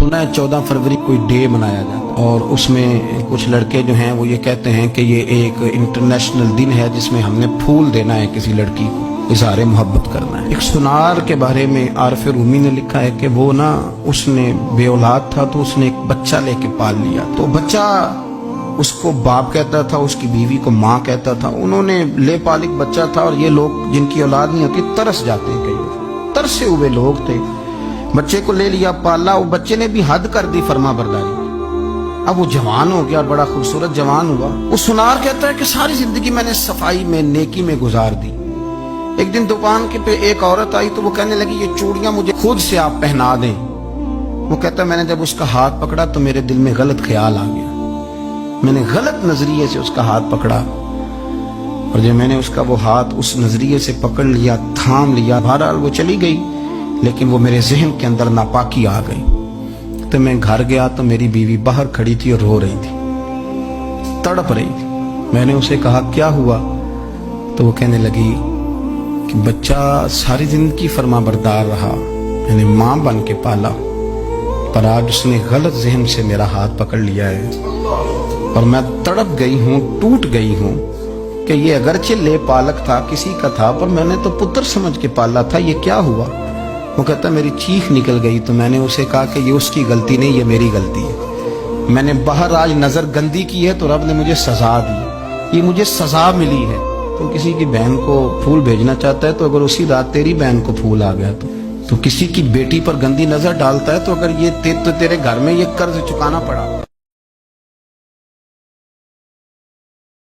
ना 14 फरवरी कोई डे मनाया जाता है और उसमें कुछ लड़के जो हैं वो ये कहते हैं कि ये एक इंटरनेशनल दिन है जिसमें हमने फूल देना है किसी लड़की को, इज़हार मोहब्बत करना है। एक सुनार के बारे में आरिफ रूमी ने लिखा है कि वो ना उसने बे औलाद था तो उसने एक बच्चा लेके पाल लिया, तो बच्चा उसको बाप कहता था, उसकी बीवी को माँ कहता था। उन्होंने ले पालिक बच्चा था और ये लोग जिनकी औलाद नहीं होती तरस जाते हैं, कई तरसे हुए लोग थे। बच्चे को ले लिया, पाला, वो बच्चे ने भी हद कर दी फर्मा बरदारी। अब वो जवान हो गया, बड़ा खूबसूरत जवान हुआ। वो सुनार कहता है कि सारी जिंदगी मैंने सफाई में, नेकी में गुजार दी। एक दिन दुकान के पे एक औरत आई तो वो कहने लगी ये चूड़ियां मुझे खुद से आप पहना दें। वो कहता मैंने जब उसका हाथ पकड़ा तो मेरे दिल में गलत ख्याल आ गया, मैंने गलत नजरिए से उसका हाथ पकड़ा और जब मैंने उसका वो हाथ उस नजरिए से पकड़ लिया, थाम लिया, बहरहाल वो चली गई, लेकिन वो मेरे जहन के अंदर नापाकी आ गई। तो मैं घर गया तो मेरी बीवी बाहर खड़ी थी और रो रही थी, तड़प रही थी। मैंने उसे कहा क्या हुआ, तो वो कहने लगी कि बच्चा सारी जिंदगी फर्मा बरदार रहा, मैंने माँ बन के पाला, पर आज उसने गलत जहन से मेरा हाथ पकड़ लिया है और मैं तड़प गई हूँ, टूट गई हूँ कि ये अगरचे ले पालक था, किसी का था, पर मैंने तो पुत्र समझ के पाला था, ये क्या हुआ। वो कहता मेरी चीख निकल गई तो मैंने उसे कहा कि ये उसकी गलती नहीं, ये मेरी गलती है। मैंने बाहर आज नजर गंदी की है तो रब ने मुझे सजा दी, ये मुझे सजा मिली है। तो किसी की बहन को फूल भेजना चाहता है तो अगर उसी रात तेरी बहन को फूल आ गया तो किसी की बेटी पर गंदी नजर डालता है तो अगर ये तेरे घर में ये कर्ज चुकाना पड़ा।